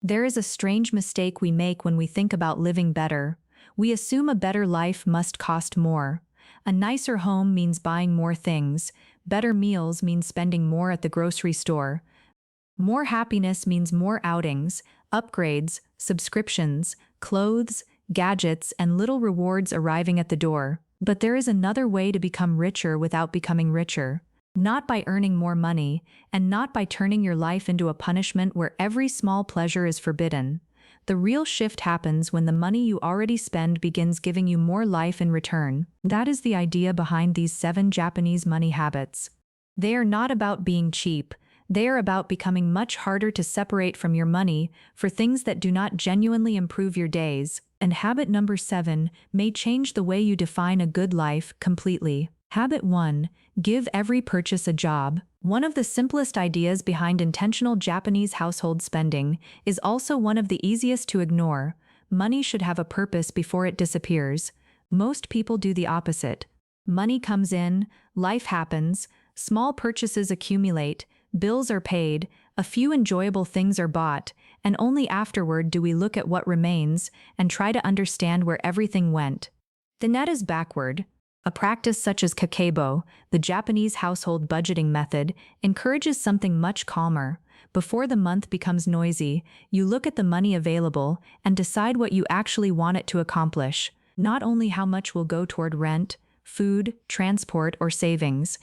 There is a strange mistake we make when we think about living better. We assume a better life must cost more. A nicer home means buying more things. Better meals means spending more at the grocery store. More happiness means more outings, upgrades, subscriptions, clothes, gadgets, and little rewards arriving at the door. But there is another way to become richer without becoming richer. Not by earning more money, and not by turning your life into a punishment where every small pleasure is forbidden. The real shift happens when the money you already spend begins giving you more life in return. That is the idea behind these 7 Japanese money habits. They are not about being cheap. They are about becoming much harder to separate from your money for things that do not genuinely improve your days. And habit number 7 may change the way you define a good life completely. Habit 1. Give every purchase a job. One of the simplest ideas behind intentional Japanese household spending is also one of the easiest to ignore. Money should have a purpose before it disappears. Most people do the opposite. Money comes in, life happens, small purchases accumulate, bills are paid, a few enjoyable things are bought, and only afterward do we look at what remains and try to understand where everything went. The net is backward. A practice such as kakebo, the Japanese household budgeting method, encourages something much calmer. Before the month becomes noisy, you look at the money available and decide what you actually want it to accomplish, not only how much will go toward rent, food, transport, or savings.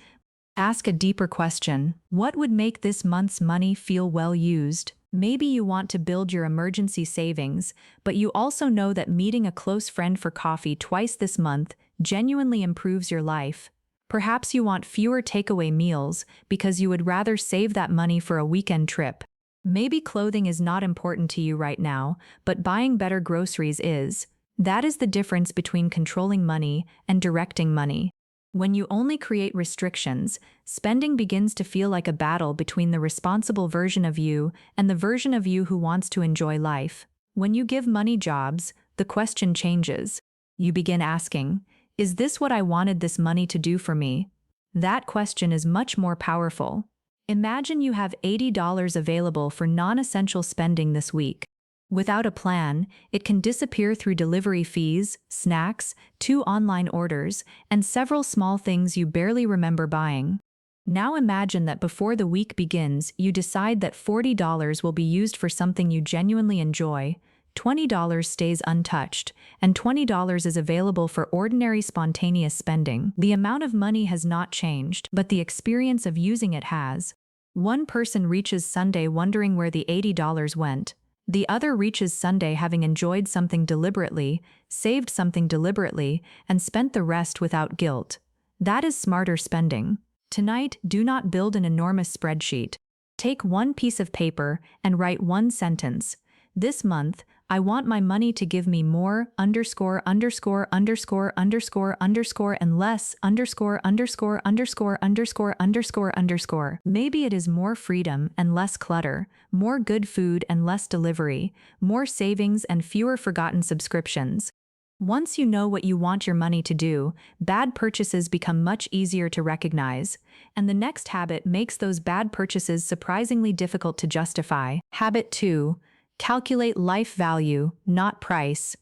Ask a deeper question. What would make this month's money feel well used? Maybe you want to build your emergency savings, but you also know that meeting a close friend for coffee twice this month genuinely improves your life. Perhaps you want fewer takeaway meals because you would rather save that money for a weekend trip. Maybe clothing is not important to you right now, but buying better groceries is. That is the difference between controlling money and directing money. When you only create restrictions, spending begins to feel like a battle between the responsible version of you and the version of you who wants to enjoy life. When you give money jobs, the question changes. You begin asking, is this what I wanted this money to do for me? That question is much more powerful. Imagine you have $80 available for non-essential spending this week. Without a plan, it can disappear through delivery fees, snacks, 2 online orders, and several small things you barely remember buying. Now imagine that before the week begins, you decide that $40 will be used for something you genuinely enjoy, $20 stays untouched, and $20 is available for ordinary spontaneous spending. The amount of money has not changed, but the experience of using it has. One person reaches Sunday wondering where the $80 went. The other reaches Sunday having enjoyed something deliberately, saved something deliberately, and spent the rest without guilt. That is smarter spending. Tonight, do not build an enormous spreadsheet. Take one piece of paper and write one sentence. This month, I want my money to give me more _________ and less ________________________ Maybe it is more freedom and less clutter, more good food and less delivery, more savings and fewer forgotten subscriptions. Once you know what you want your money to do, bad purchases become much easier to recognize, and the next habit makes those bad purchases surprisingly difficult to justify. Habit 2. Calculate life value, not price.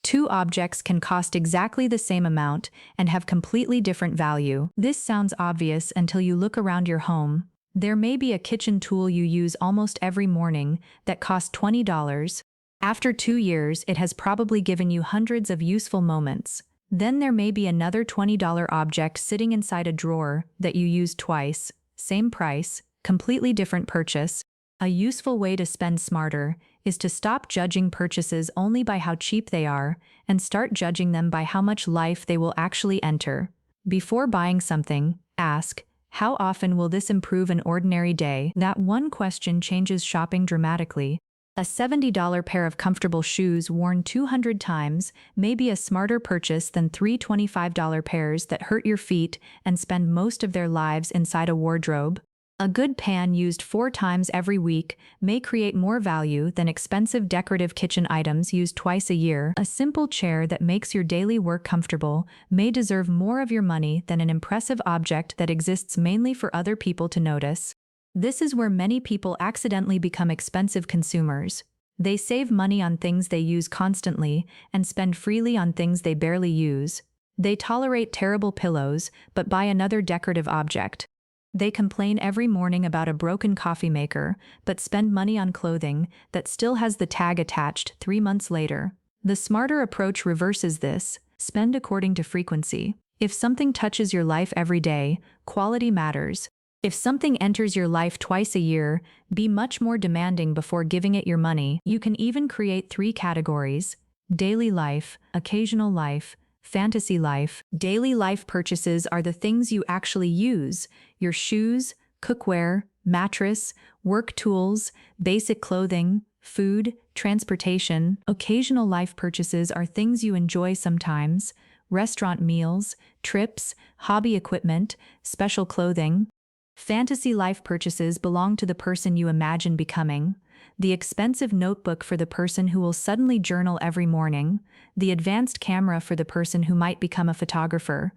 2 objects can cost exactly the same amount and have completely different value. This sounds obvious until you look around your home. There may be a kitchen tool you use almost every morning that costs $20. After 2 years, it has probably given you hundreds of useful moments. Then there may be another $20 object sitting inside a drawer that you used twice, same price, completely different purchase. A useful way to spend smarter is to stop judging purchases only by how cheap they are and start judging them by how much life they will actually enter. Before buying something, ask, how often will this improve an ordinary day? That one question changes shopping dramatically. A $70 pair of comfortable shoes worn 200 times may be a smarter purchase than 3 $25 pairs that hurt your feet and spend most of their lives inside a wardrobe. A good pan used 4 times every week may create more value than expensive decorative kitchen items used twice a year. A simple chair that makes your daily work comfortable may deserve more of your money than an impressive object that exists mainly for other people to notice. This is where many people accidentally become expensive consumers. They save money on things they use constantly and spend freely on things they barely use. They tolerate terrible pillows, but buy another decorative object. They complain every morning about a broken coffee maker, but spend money on clothing that still has the tag attached 3 months later. The smarter approach reverses this: spend according to frequency. If something touches your life every day, quality matters. If something enters your life twice a year, be much more demanding before giving it your money. You can even create 3 categories: daily life, occasional life, fantasy life. Daily life purchases are the things you actually use: your shoes, cookware, mattress, work tools, basic clothing, food, transportation. Occasional life purchases are things you enjoy sometimes: restaurant meals, trips, hobby equipment, special clothing. Fantasy life purchases belong to the person you imagine becoming: the expensive notebook for the person who will suddenly journal every morning, the advanced camera for the person who might become a photographer,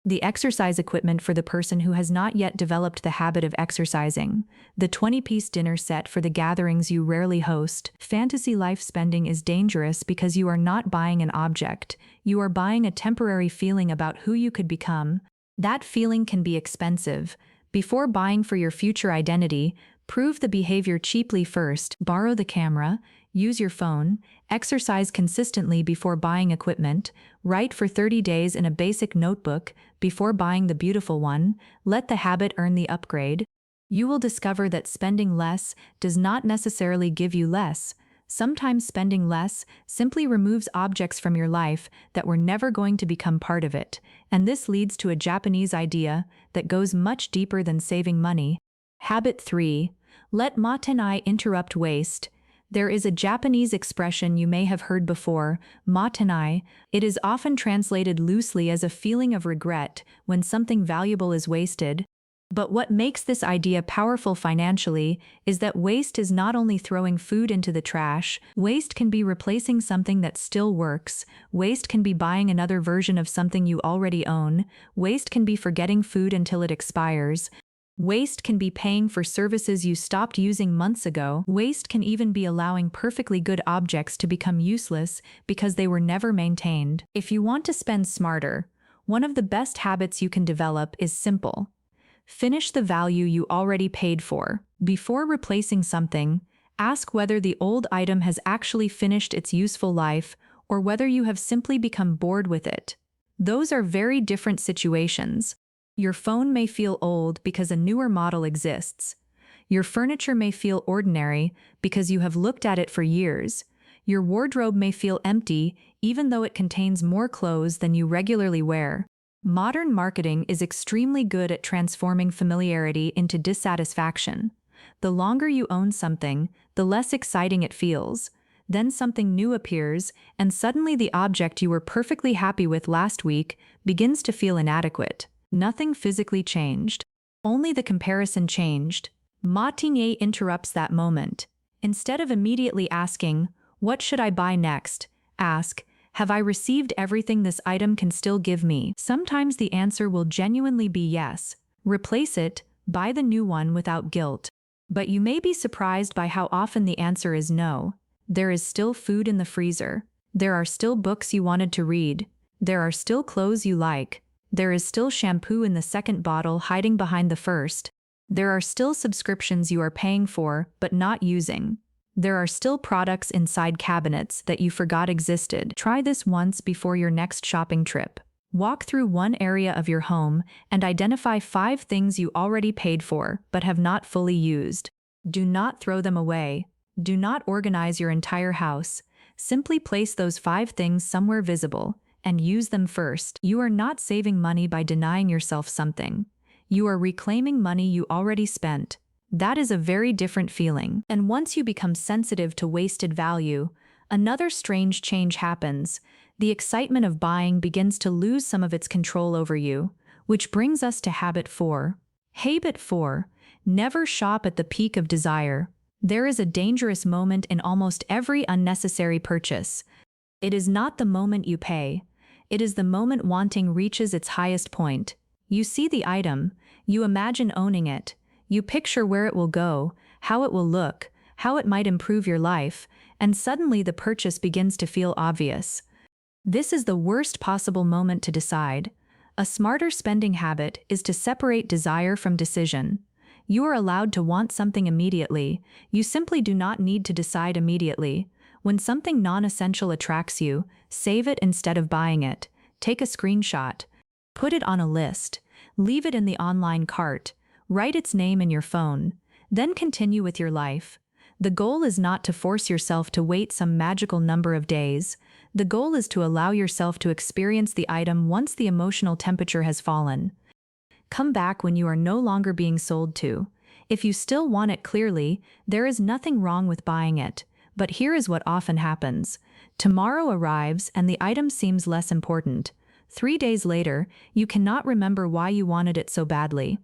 the exercise equipment for the person who has not yet developed the habit of exercising, the 20-piece dinner set for the gatherings you rarely host. Fantasy life spending is dangerous because you are not buying an object, you are buying a temporary feeling about who you could become. That feeling can be expensive. Before buying for your future identity, prove the behavior cheaply first. Borrow the camera, use your phone, exercise consistently before buying equipment, write for 30 days in a basic notebook before buying the beautiful one. Let the habit earn the upgrade. You will discover that spending less does not necessarily give you less. Sometimes spending less simply removes objects from your life that were never going to become part of it, and this leads to a Japanese idea that goes much deeper than saving money. Habit 3. Let matenai interrupt waste. There is a Japanese expression you may have heard before, matenai. It is often translated loosely as a feeling of regret when something valuable is wasted. But what makes this idea powerful financially is that waste is not only throwing food into the trash. Waste can be replacing something that still works. Waste can be buying another version of something you already own. Waste can be forgetting food until it expires. Waste can be paying for services you stopped using months ago. Waste can even be allowing perfectly good objects to become useless because they were never maintained. If you want to spend smarter, one of the best habits you can develop is simple. Finish the value you already paid for. Before replacing something, ask whether the old item has actually finished its useful life or whether you have simply become bored with it. Those are very different situations. Your phone may feel old because a newer model exists. Your furniture may feel ordinary because you have looked at it for years. Your wardrobe may feel empty even though it contains more clothes than you regularly wear. Modern marketing is extremely good at transforming familiarity into dissatisfaction. The longer you own something, the less exciting it feels. Then something new appears, and suddenly the object you were perfectly happy with last week begins to feel inadequate. Nothing physically changed. Only the comparison changed. Matinee interrupts that moment. Instead of immediately asking, "What should I buy next?" ask, "Have I received everything this item can still give me?" Sometimes the answer will genuinely be yes. Replace it, buy the new one without guilt. But you may be surprised by how often the answer is no. There is still food in the freezer. There are still books you wanted to read. There are still clothes you like. There is still shampoo in the second bottle hiding behind the first. There are still subscriptions you are paying for but not using. There are still products inside cabinets that you forgot existed. Try this once before your next shopping trip. Walk through one area of your home and identify 5 things you already paid for but have not fully used. Do not throw them away. Do not organize your entire house. Simply place those 5 things somewhere visible and use them first. You are not saving money by denying yourself something. You are reclaiming money you already spent. That is a very different feeling. And once you become sensitive to wasted value, another strange change happens. The excitement of buying begins to lose some of its control over you, which brings us to habit 4. Habit 4. Never shop at the peak of desire. There is a dangerous moment in almost every unnecessary purchase. It is not the moment you pay. It is the moment wanting reaches its highest point. You see the item, you imagine owning it, you picture where it will go, how it will look, how it might improve your life, and suddenly the purchase begins to feel obvious. This is the worst possible moment to decide. A smarter spending habit is to separate desire from decision. You are allowed to want something immediately, you simply do not need to decide immediately. When something non-essential attracts you, save it instead of buying it. Take a screenshot. Put it on a list. Leave it in the online cart. Write its name in your phone. Then continue with your life. The goal is not to force yourself to wait some magical number of days. The goal is to allow yourself to experience the item once the emotional temperature has fallen. Come back when you are no longer being sold to. If you still want it clearly, there is nothing wrong with buying it. But here is what often happens. Tomorrow arrives and the item seems less important. 3 days later, you cannot remember why you wanted it so badly.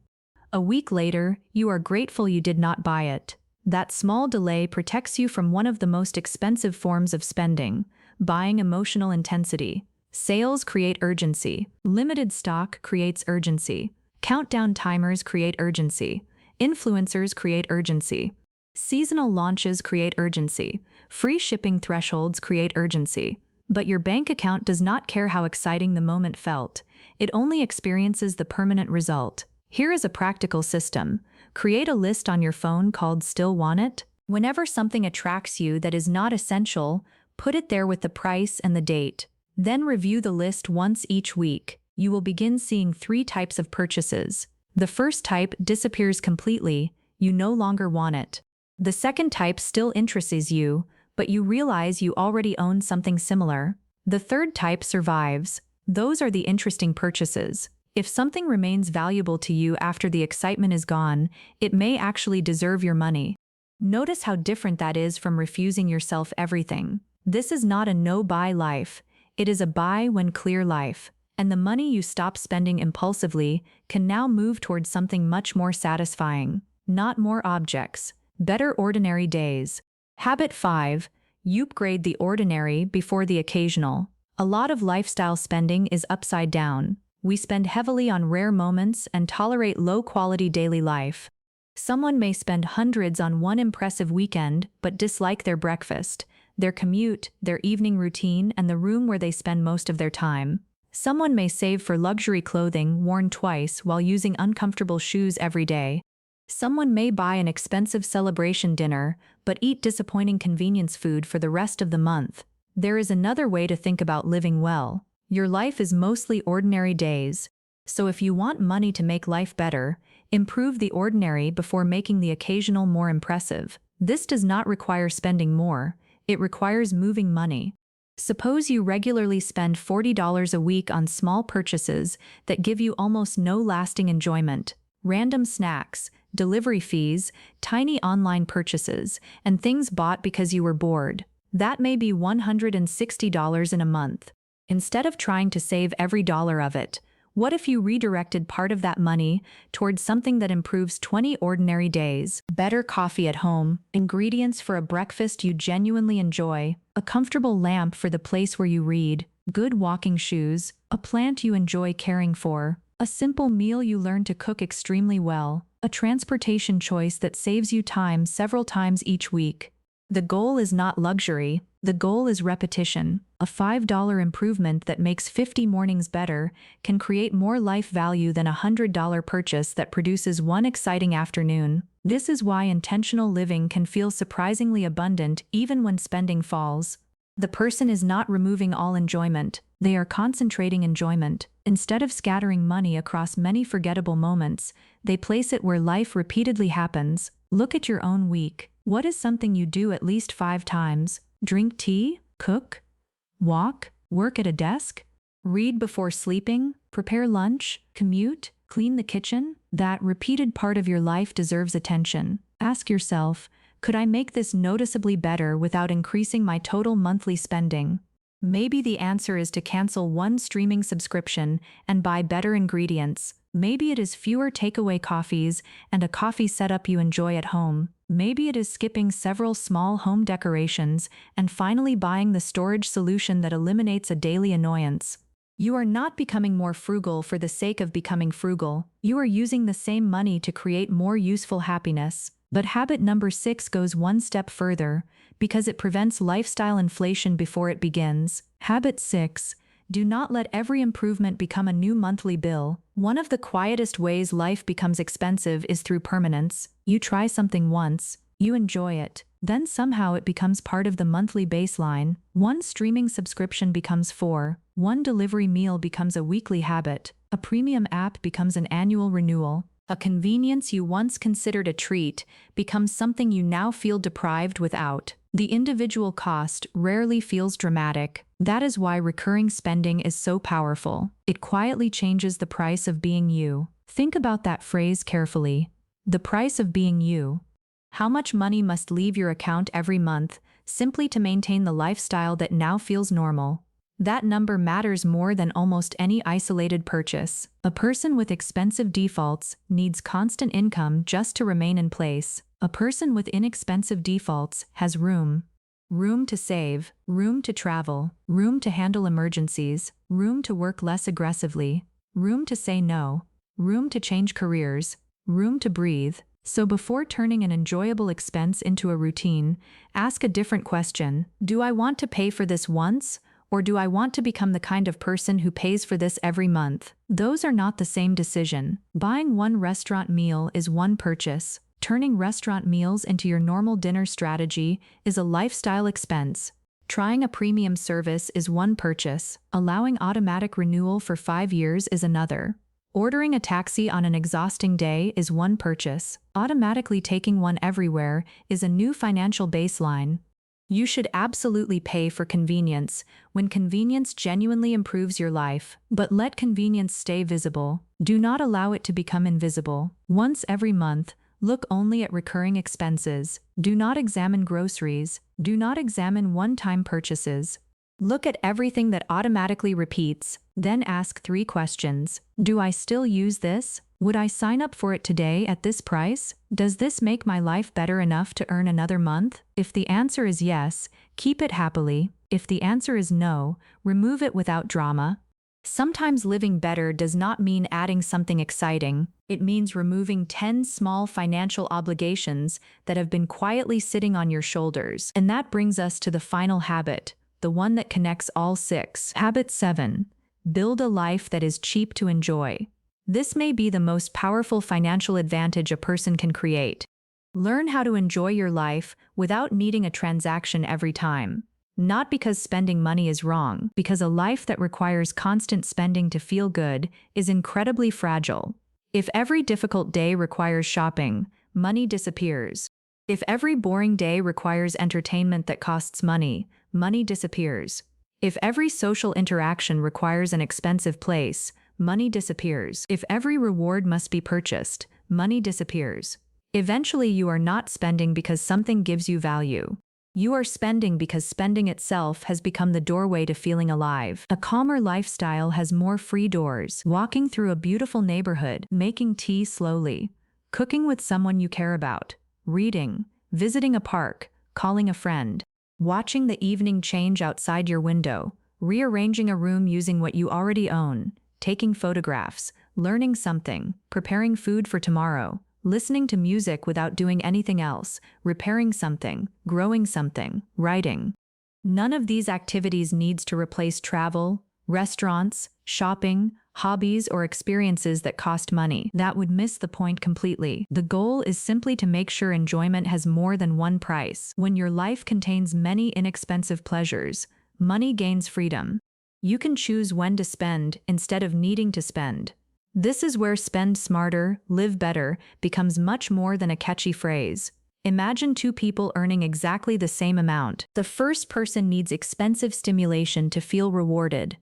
A week later, you are grateful you did not buy it. That small delay protects you from one of the most expensive forms of spending, buying emotional intensity. Sales create urgency. Limited stock creates urgency. Countdown timers create urgency. Influencers create urgency. Seasonal launches create urgency. Free shipping thresholds create urgency. But your bank account does not care how exciting the moment felt. It only experiences the permanent result. Here is a practical system. Create a list on your phone called Still Want It. Whenever something attracts you that is not essential, put it there with the price and the date. Then review the list once each week. You will begin seeing 3 types of purchases. The first type disappears completely. You no longer want it. The second type still interests you, but you realize you already own something similar. The third type survives. Those are the interesting purchases. If something remains valuable to you after the excitement is gone, it may actually deserve your money. Notice how different that is from refusing yourself everything. This is not a no-buy life. It is a buy when clear life. And the money you stop spending impulsively can now move towards something much more satisfying. Not more objects. Better ordinary days. Habit 5. You upgrade the ordinary before the occasional. A lot of lifestyle spending is upside down. We spend heavily on rare moments and tolerate low-quality daily life. Someone may spend hundreds on one impressive weekend but dislike their breakfast, their commute, their evening routine, and the room where they spend most of their time. Someone may save for luxury clothing worn twice while using uncomfortable shoes every day. Someone may buy an expensive celebration dinner but eat disappointing convenience food for the rest of the month. There is another way to think about living well. Your life is mostly ordinary days. So if you want money to make life better, improve the ordinary before making the occasional more impressive. This does not require spending more. It requires moving money. Suppose you regularly spend $40 a week on small purchases that give you almost no lasting enjoyment. Random snacks, delivery fees, tiny online purchases, and things bought because you were bored. That may be $160 in a month. Instead of trying to save every dollar of it, what if you redirected part of that money towards something that improves 20 ordinary days? Better coffee at home, ingredients for a breakfast you genuinely enjoy, a comfortable lamp for the place where you read, good walking shoes, a plant you enjoy caring for, a simple meal you learn to cook extremely well, a transportation choice that saves you time several times each week. The goal is not luxury, the goal is repetition. A $5 improvement that makes 50 mornings better can create more life value than a $100 purchase that produces one exciting afternoon. This is why intentional living can feel surprisingly abundant even when spending falls. The person is not removing all enjoyment, they are concentrating enjoyment. Instead of scattering money across many forgettable moments, they place it where life repeatedly happens. Look at your own week. What is something you do at least 5 times? Drink tea? Cook? Walk? Work at a desk? Read before sleeping? Prepare lunch? Commute? Clean the kitchen? That repeated part of your life deserves attention. Ask yourself, could I make this noticeably better without increasing my total monthly spending? Maybe the answer is to cancel one streaming subscription and buy better ingredients. Maybe it is fewer takeaway coffees and a coffee setup you enjoy at home. Maybe it is skipping several small home decorations and finally buying the storage solution that eliminates a daily annoyance. You are not becoming more frugal for the sake of becoming frugal. You are using the same money to create more useful happiness. But habit number 6 goes one step further because it prevents lifestyle inflation before it begins. Habit 6. Do not let every improvement become a new monthly bill. One of the quietest ways life becomes expensive is through permanence. You try something once, you enjoy it, then somehow it becomes part of the monthly baseline. One streaming subscription becomes 4, one delivery meal becomes a weekly habit, a premium app becomes an annual renewal. A convenience you once considered a treat becomes something you now feel deprived without. The individual cost rarely feels dramatic. That is why recurring spending is so powerful. It quietly changes the price of being you. Think about that phrase carefully. The price of being you. How much money must leave your account every month simply to maintain the lifestyle that now feels normal? That number matters more than almost any isolated purchase. A person with expensive defaults needs constant income just to remain in place. A person with inexpensive defaults has room. Room to save, room to travel, room to handle emergencies, room to work less aggressively, room to say no, room to change careers, room to breathe. So before turning an enjoyable expense into a routine, ask a different question. Do I want to pay for this once? Or do I want to become the kind of person who pays for this every month? Those are not the same decision. Buying one restaurant meal is one purchase. Turning restaurant meals into your normal dinner strategy is a lifestyle expense. Trying a premium service is one purchase. Allowing automatic renewal for 5 years is another. Ordering a taxi on an exhausting day is one purchase. Automatically taking one everywhere is a new financial baseline. You should absolutely pay for convenience when convenience genuinely improves your life, but let convenience stay visible. Do not allow it to become invisible. Once every month, look only at recurring expenses. Do not examine groceries. Do not examine one-time purchases. Look at everything that automatically repeats, then ask 3 questions. Do I still use this? Would I sign up for it today at this price? Does this make my life better enough to earn another month? If the answer is yes, keep it happily. If the answer is no, remove it without drama. Sometimes living better does not mean adding something exciting. It means removing 10 small financial obligations that have been quietly sitting on your shoulders. And that brings us to the final habit, the one that connects all 6. Habit 7. Build a life that is cheap to enjoy. This may be the most powerful financial advantage a person can create. Learn how to enjoy your life without needing a transaction every time. Not because spending money is wrong, because a life that requires constant spending to feel good is incredibly fragile. If every difficult day requires shopping, money disappears. If every boring day requires entertainment that costs money, money disappears. If every social interaction requires an expensive place, money disappears. If every reward must be purchased, money disappears. Eventually, you are not spending because something gives you value. You are spending because spending itself has become the doorway to feeling alive. A calmer lifestyle has more free doors. Walking through a beautiful neighborhood, making tea slowly, cooking with someone you care about, reading, visiting a park, calling a friend, watching the evening change outside your window, rearranging a room using what you already own, taking photographs, learning something, preparing food for tomorrow, listening to music without doing anything else, repairing something, growing something, writing. None of these activities needs to replace travel, restaurants, shopping, hobbies, or experiences that cost money. That would miss the point completely. The goal is simply to make sure enjoyment has more than one price. When your life contains many inexpensive pleasures, money gains freedom. You can choose when to spend instead of needing to spend. This is where spend smarter, live better becomes much more than a catchy phrase. Imagine 2 people earning exactly the same amount. The first person needs expensive stimulation to feel rewarded.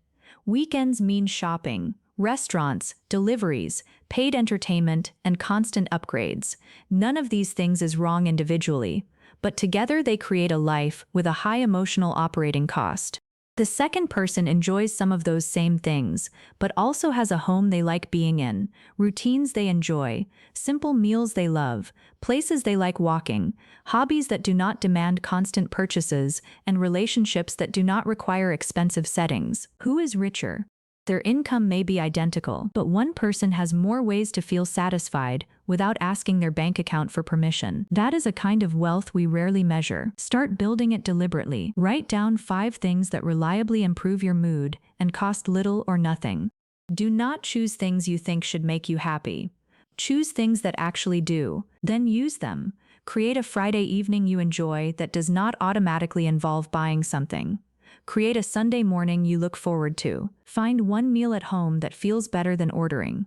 Weekends mean shopping, restaurants, deliveries, paid entertainment, and constant upgrades. None of these things is wrong individually, but together they create a life with a high emotional operating cost. The second person enjoys some of those same things, but also has a home they like being in, routines they enjoy, simple meals they love, places they like walking, hobbies that do not demand constant purchases, and relationships that do not require expensive settings. Who is richer? Their income may be identical, but one person has more ways to feel satisfied without asking their bank account for permission. That is a kind of wealth we rarely measure. Start building it deliberately. Write down 5 things that reliably improve your mood and cost little or nothing. Do not choose things you think should make you happy. Choose things that actually do, then use them. Create a Friday evening you enjoy that does not automatically involve buying something. Create a Sunday morning you look forward to. Find one meal at home that feels better than ordering.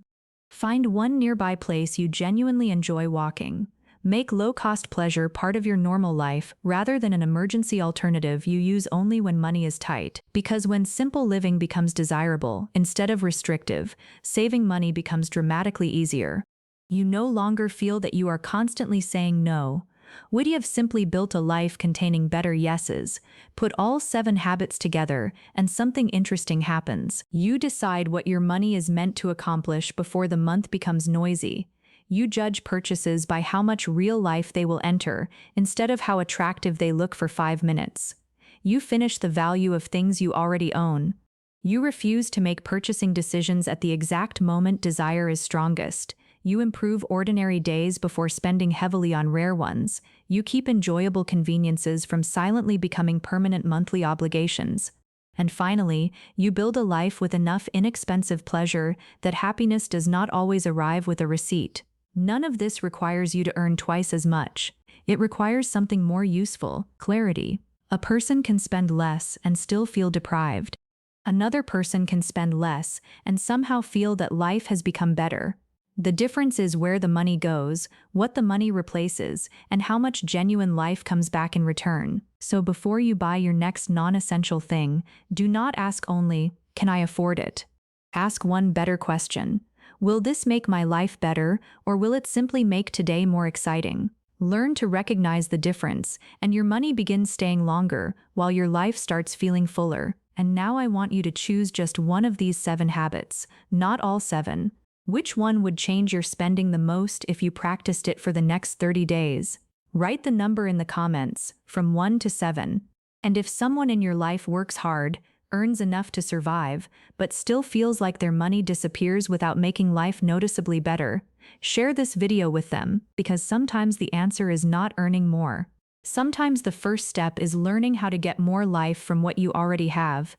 Find one nearby place you genuinely enjoy walking. Make low-cost pleasure part of your normal life rather than an emergency alternative you use only when money is tight. Because when simple living becomes desirable instead of restrictive, saving money becomes dramatically easier. You no longer feel that you are constantly saying no. Would you have simply built a life containing better yeses? Put all 7 habits together, and something interesting happens. You decide what your money is meant to accomplish before the month becomes noisy. You judge purchases by how much real life they will enter, instead of how attractive they look for 5 minutes. You finish the value of things you already own. You refuse to make purchasing decisions at the exact moment desire is strongest. You improve ordinary days before spending heavily on rare ones. You keep enjoyable conveniences from silently becoming permanent monthly obligations. And finally, you build a life with enough inexpensive pleasure that happiness does not always arrive with a receipt. None of this requires you to earn twice as much. It requires something more useful: clarity. A person can spend less and still feel deprived. Another person can spend less and somehow feel that life has become better. The difference is where the money goes, what the money replaces, and how much genuine life comes back in return. So before you buy your next non-essential thing, do not ask only, "Can I afford it?" Ask one better question. Will this make my life better, or will it simply make today more exciting? Learn to recognize the difference, and your money begins staying longer, while your life starts feeling fuller. And now I want you to choose just one of these 7 habits, not all 7. Which one would change your spending the most if you practiced it for the next 30 days? Write the number in the comments, from 1 to 7. And if someone in your life works hard, earns enough to survive, but still feels like their money disappears without making life noticeably better, share this video with them, because sometimes the answer is not earning more. Sometimes the first step is learning how to get more life from what you already have.